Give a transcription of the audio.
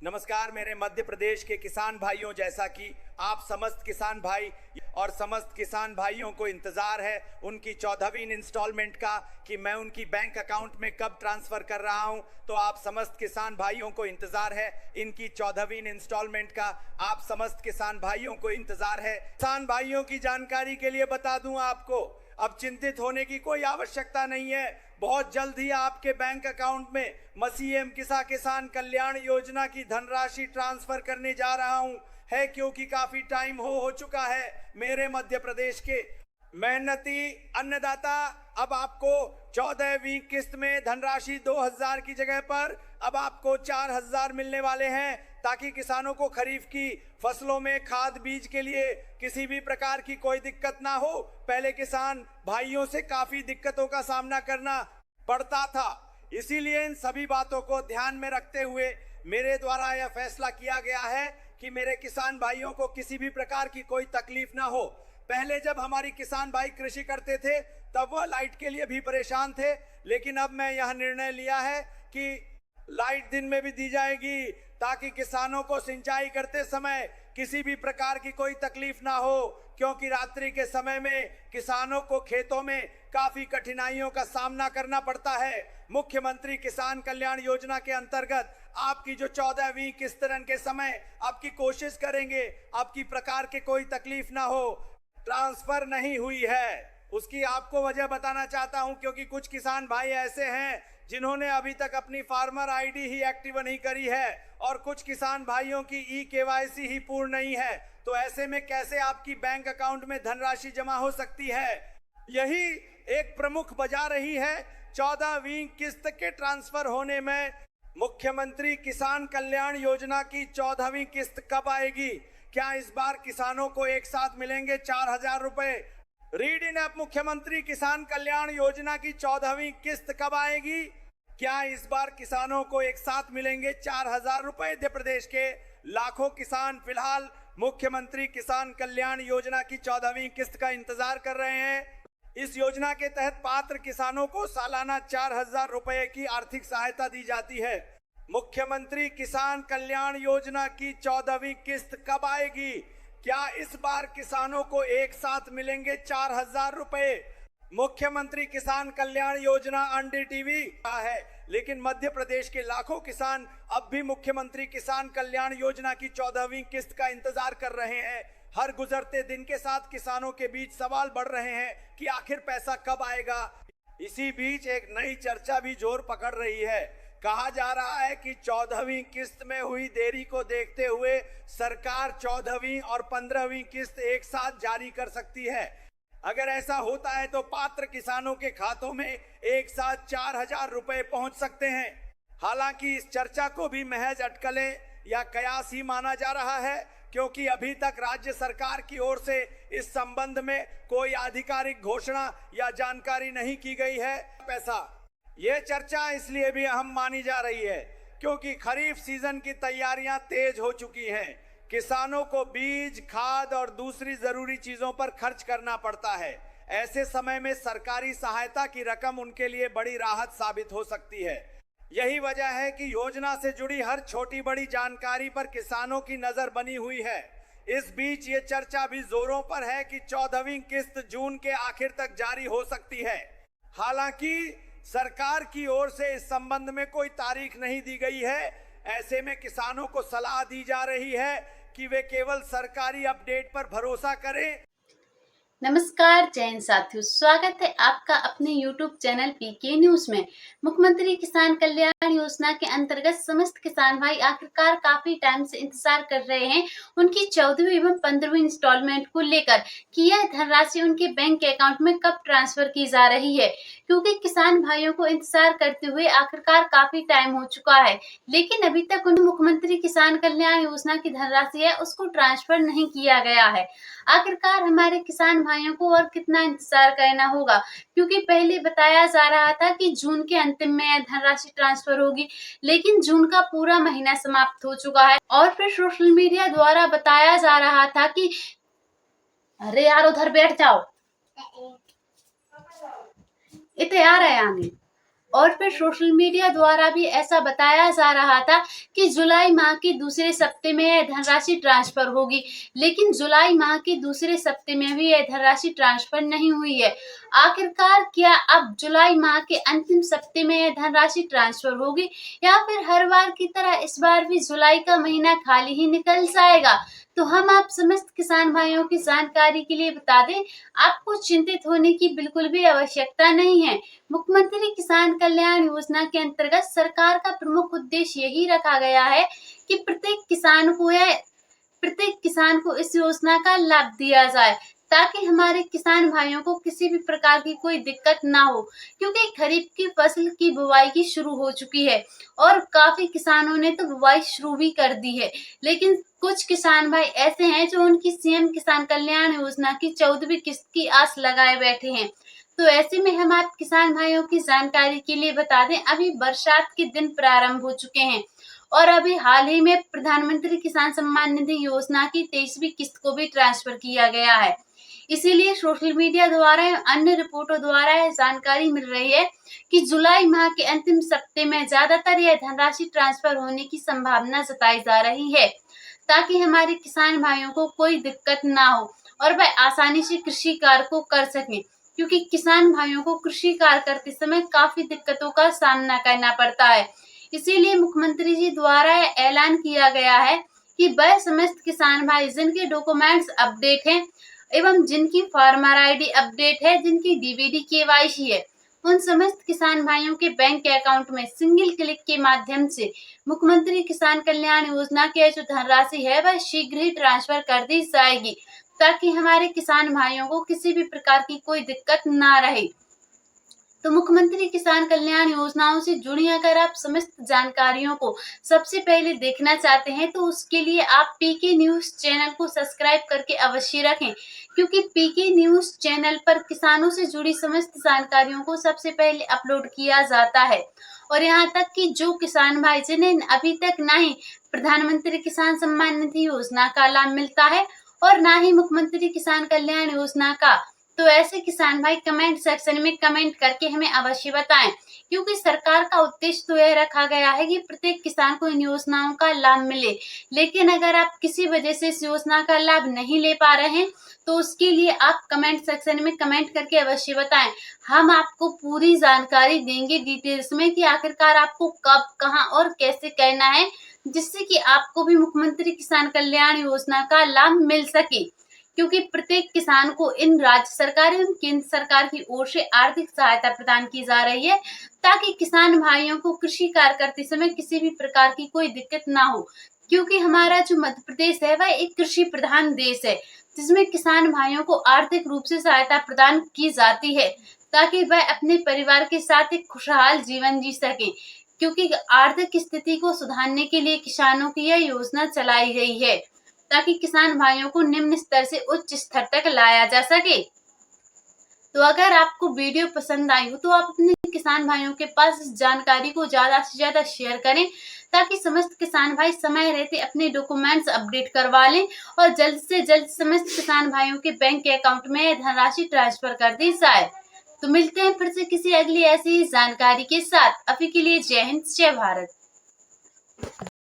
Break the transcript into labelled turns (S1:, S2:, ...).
S1: नमस्कार मेरे मध्य प्रदेश के किसान भाइयों, जैसा कि आप समस्त किसान भाई और समस्त किसान भाइयों को इंतजार है उनकी 14वीं इंस्टॉलमेंट का कि मैं उनकी बैंक अकाउंट में कब ट्रांसफर कर रहा हूं, तो आप समस्त किसान भाइयों को इंतजार है इनकी 14वीं इंस्टॉलमेंट का। आप समस्त किसान भाइयों को इंतजार है। किसान भाइयों की जानकारी के लिए बता दूं आपको, अब चिंतित होने की कोई आवश्यकता नहीं है। बहुत जल्द ही आपके बैंक अकाउंट में मसीएम किसान कल्याण योजना की धनराशि ट्रांसफर करने जा रहा हूं, है क्योंकि काफी टाइम हो चुका है मेरे मध्य प्रदेश के मेहनती अन्नदाता। अब आपको 14वीं किस्त में धनराशि 2000 की जगह पर अब आपको 4000 मिलने वाले हैं, ताकि किसानों को खरीफ की फसलों में खाद बीज के लिए किसी भी प्रकार की कोई दिक्कत ना हो। पहले किसान भाइयों से काफी दिक्कतों का सामना करना पड़ता था, इसीलिए इन सभी बातों को ध्यान में रखते हुए मेरे द्वारा यह फैसला किया गया है कि मेरे किसान भाइयों को किसी भी प्रकार की कोई तकलीफ ना हो। पहले जब हमारी किसान भाई कृषि करते थे तब वह लाइट के लिए भी परेशान थे, लेकिन अब मैं यह निर्णय लिया है कि लाइट दिन में भी दी जाएगी, ताकि किसानों को सिंचाई करते समय किसी भी प्रकार की कोई तकलीफ ना हो, क्योंकि रात्रि के समय में किसानों को खेतों में काफी कठिनाइयों का सामना करना पड़ता है। मुख्यमंत्री किसान कल्याण योजना के अंतर्गत आपकी जो 14वीं किस्त के समय आपकी कोशिश करेंगे आपकी प्रकार के कोई तकलीफ ना हो। ट्रांसफर नहीं हुई है उसकी आपको वजह बताना चाहता हूं, क्योंकि कुछ किसान भाई ऐसे हैं जिन्होंने अभी तक अपनी फार्मर आईडी ही एक्टिव नहीं करी है और कुछ किसान भाइयों की ई-केवाईसी ही पूर्ण नहीं है। तो ऐसे में कैसे आपकी बैंक अकाउंट में धनराशि जमा हो सकती है, यही एक प्रमुख वजह रही है 14वीं किस्त के ट्रांसफर होने में। मुख्यमंत्री किसान कल्याण योजना की 14वीं किस्त कब आएगी? क्या इस बार किसानों को एक साथ मिलेंगे 4000 रुपए? रीड इन ऐप मुख्यमंत्री किसान कल्याण योजना की 14वीं किस्त कब आएगी? क्या इस बार किसानों को एक साथ मिलेंगे 4000 रुपए? मध्य प्रदेश के लाखों किसान फिलहाल मुख्यमंत्री किसान कल्याण योजना की 14वीं किस्त का इंतजार कर रहे हैं। इस योजना के तहत पात्र किसानों को सालाना 4000 रुपए की आर्थिक सहायता दी जाती है। मुख्यमंत्री किसान कल्याण योजना की 14वीं किस्त कब आएगी? क्या इस बार किसानों को एक साथ मिलेंगे 4000 रुपए? मुख्यमंत्री किसान कल्याण योजना NDTV है, लेकिन मध्य प्रदेश के लाखों किसान अब भी मुख्यमंत्री किसान कल्याण योजना की 14वीं किस्त का इंतजार कर रहे हैं। हर गुजरते दिन के साथ किसानों के बीच सवाल बढ़ रहे हैं कि आखिर पैसा कब आएगा। इसी बीच एक नई चर्चा भी जोर पकड़ रही है। कहा जा रहा है कि 14वीं किस्त में हुई देरी को देखते हुए सरकार 14वीं और 15वीं किस्त एक साथ जारी कर सकती है। अगर ऐसा होता है तो पात्र किसानों के खातों में एक साथ 4000 रुपए पहुंच सकते हैं। हालांकि इस चर्चा को भी महज अटकलें या कयास ही माना जा रहा है, क्योंकि अभी तक राज्य सरकार की ओर से इस संबंध में कोई आधिकारिक घोषणा या जानकारी नहीं की गई है। पैसा ये चर्चा इसलिए भी अहम मानी जा रही है क्योंकि खरीफ सीजन की तैयारियां तेज हो चुकी हैं। किसानों को बीज, खाद और दूसरी जरूरी चीजों पर खर्च करना पड़ता है। ऐसे समय में सरकारी सहायता की रकम उनके लिए बड़ी राहत साबित हो सकती है। यही वजह है कि योजना से जुड़ी हर छोटी बड़ी जानकारी पर किसानों की नजर बनी हुई है। इस बीच ये चर्चा भी जोरों पर है कि 14वीं किस्त जून के आखिर तक जारी हो सकती है। हालांकि सरकार की ओर से इस संबंध में कोई तारीख नहीं दी गई है। ऐसे में किसानों को सलाह दी जा रही है कि वे केवल सरकारी अपडेट पर भरोसा करें।
S2: नमस्कार जैन साथियों, स्वागत है आपका अपने YouTube चैनल पीके न्यूज में। मुख्यमंत्री किसान कल्याण योजना के अंतर्गत समस्त किसान भाई आखिरकार काफी टाइम से इंतजार कर रहे हैं उनकी 14वीं एवं 15वीं इंस्टॉलमेंट को लेकर कि यह धनराशि उनके बैंक के अकाउंट में कब ट्रांसफर की जा रही है, क्योंकि किसान भाइयों को इंतजार करते हुए आखिरकार काफी टाइम हो चुका है, लेकिन अभी तक उन्हें मुख्यमंत्री किसान कल्याण योजना की धनराशि है उसको ट्रांसफर नहीं किया गया है। आखिरकार हमारे किसान भाइयों को और कितना इंतजार करना होगा, क्योंकि पहले बताया जा रहा था कि जून के अंतिम में यह धनराशि ट्रांसफर होगी, लेकिन जून का पूरा महीना समाप्त हो चुका है और फिर सोशल मीडिया द्वारा बताया जा रहा था कि अरे यार उधर बैठ जाओ, इतने आ रहे आगे और फिर सोशल मीडिया द्वारा भी ऐसा बताया जा रहा था कि जुलाई माह के दूसरे सप्ताह में यह धनराशि ट्रांसफर होगी, लेकिन जुलाई माह के दूसरे सप्ताह में भी यह धनराशि ट्रांसफर नहीं हुई है। आखिरकार क्या अब जुलाई माह के अंतिम सप्ताह में यह धनराशि ट्रांसफर होगी या फिर हर बार की तरह इस बार भी जुलाई का महीना खाली ही निकल जाएगा? तो हम आप समस्त किसान भाइयों की जानकारी के लिए बता दें, आपको चिंतित होने की बिल्कुल भी आवश्यकता नहीं है। मुख्यमंत्री किसान कल्याण योजना के अंतर्गत सरकार का प्रमुख उद्देश्य यही रखा गया है कि प्रत्येक किसान को इस योजना का लाभ दिया जाए, ताकि हमारे किसान भाइयों को किसी भी प्रकार की कोई दिक्कत ना हो, क्योंकि खरीफ की फसल की बुवाई की शुरू हो चुकी है और काफी किसानों ने तो बुवाई शुरू भी कर दी है। लेकिन कुछ किसान भाई ऐसे हैं जो उनकी सीएम किसान कल्याण योजना की 14वीं किस्त की आस लगाए बैठे हैं। तो ऐसे में हम आप किसान भाइयों की जानकारी के लिए बता दें, अभी बरसात के दिन प्रारंभ हो चुके हैं और अभी हाल ही में प्रधानमंत्री किसान सम्मान निधि योजना की 23वीं किस्त को भी ट्रांसफर किया गया है। इसीलिए सोशल मीडिया द्वारा एवं अन्य रिपोर्टों द्वारा यह जानकारी मिल रही है कि जुलाई माह के अंतिम सप्ताह में ज्यादातर यह धनराशि ट्रांसफर होने की संभावना जताई जा रही है, ताकि हमारे किसान भाइयों को कोई दिक्कत ना हो और वह आसानी से कृषि कार्य को कर सकें, क्योंकि किसान भाइयों को कृषि कार्य करते समय काफी दिक्कतों का सामना करना पड़ता है। इसीलिए मुख्यमंत्री जी द्वारा ऐलान किया गया है कि वह समस्त किसान भाई जिनके डॉक्यूमेंट्स अपडेट हैं एवं जिनकी फार्मर आईडी अपडेट है, जिनकी डीबीडी केवाईसी है, उन समस्त किसान भाइयों के बैंक अकाउंट में सिंगल क्लिक के माध्यम से मुख्यमंत्री किसान कल्याण योजना की जो धनराशि है वह शीघ्र ही ट्रांसफर कर दी जाएगी, ताकि हमारे किसान भाइयों को किसी भी प्रकार की कोई दिक्कत ना रहे। तो मुख्यमंत्री किसान कल्याण योजनाओं से जुड़ी अगर आप समस्त जानकारियों को सबसे पहले देखना चाहते हैं, तो उसके लिए आप पीके न्यूज चैनल को सब्सक्राइब करके अवश्य रखें, क्योंकि पीके न्यूज चैनल पर किसानों से जुड़ी समस्त जानकारियों को सबसे पहले अपलोड किया जाता है। और यहाँ तक कि जो किसान भाई जिन्हें अभी तक ना ही प्रधानमंत्री किसान सम्मान निधि योजना का लाभ मिलता है और ना ही मुख्यमंत्री किसान कल्याण योजना का, तो ऐसे किसान भाई कमेंट सेक्शन में कमेंट करके हमें अवश्य बताएं, क्योंकि सरकार का उद्देश्य तो यह रखा गया है कि प्रत्येक किसान को इन योजनाओं का लाभ मिले। लेकिन अगर आप किसी वजह से इस योजना का लाभ नहीं ले पा रहे हैं, तो उसके लिए आप कमेंट सेक्शन में कमेंट करके अवश्य बताएं। हम आपको पूरी जानकारी देंगे डिटेल्स में कि आखिरकार आपको कब, कहां और कैसे करना है, जिससे कि आपको भी मुख्यमंत्री किसान कल्याण योजना का लाभ मिल सके, क्योंकि प्रत्येक किसान को इन राज्य सरकार एवं केंद्र सरकार की ओर से आर्थिक सहायता प्रदान की जा रही है, ताकि किसान भाइयों को कृषि कार्य करते समय किसी भी प्रकार की कोई दिक्कत ना हो। क्योंकि हमारा जो मध्य प्रदेश है वह एक कृषि प्रधान देश है, जिसमें किसान भाइयों को आर्थिक रूप से सहायता प्रदान की जाती है, ताकि वह अपने परिवार के साथ एक खुशहाल जीवन जी सके। क्योंकि आर्थिक स्थिति को सुधारने के लिए किसानों की यह योजना चलाई गई है, ताकि किसान भाइयों को निम्न स्तर से उच्च स्तर तक लाया जा सके। तो अगर आपको वीडियो पसंद आई हो तो आप अपने किसान भाइयों के पास इस जानकारी को ज्यादा से ज्यादा शेयर करें, ताकि समस्त किसान भाई समय रहते अपने डॉक्यूमेंट्स अपडेट करवा लें और जल्द से जल्द समस्त किसान भाइयों के बैंक अकाउंट में धनराशि ट्रांसफर कर दी जाए। तो मिलते हैं फिर से किसी अगली ऐसी ही जानकारी के साथ। अभी के लिए जय हिंद, जय भारत।